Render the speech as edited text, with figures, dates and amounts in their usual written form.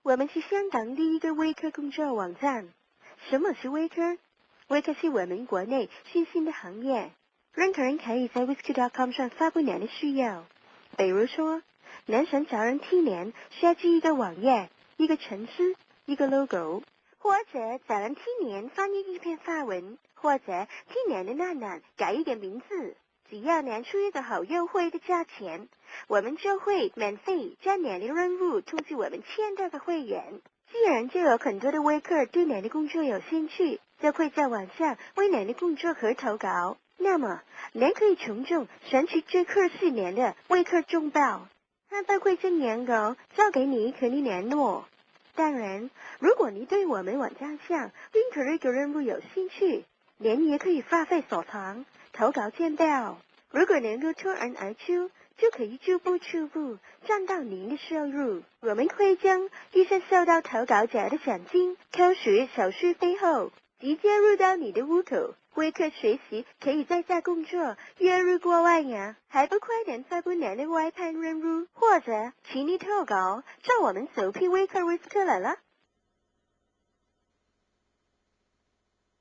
我们是香港第一个微课工作网站。什么是微课？微课是我们国内新兴的行业，任何人可以在 Whisky.com 上发布您的需要。比如说，您想找人替您设计一个网页、一个程式、一个 logo， 或者找人替您翻译一篇发文，或者替您的娜娜改一个名字。只要您出一个好优惠的价钱，我们就会免费将您的任务通知我们签到的会员。既然就有很多的微客对您的工作有兴趣，就会在网上为您的工作和投稿。那么，您可以从中选取最合适您的微客中报，他们会将原稿交给你和你联络。当然，如果你对我们网站上任何一个任务有兴趣，您也可以发费所长投稿签到。如果能够脱颖而出，就可以逐步赚到您的收入。我们会将预先收到投稿者的奖金扣除手续费后，直接入到你的户口。微客随时可以在家工作，月入过万呀！还不快点发布您的外派任务，或者请你投稿，让我们首批微客来了。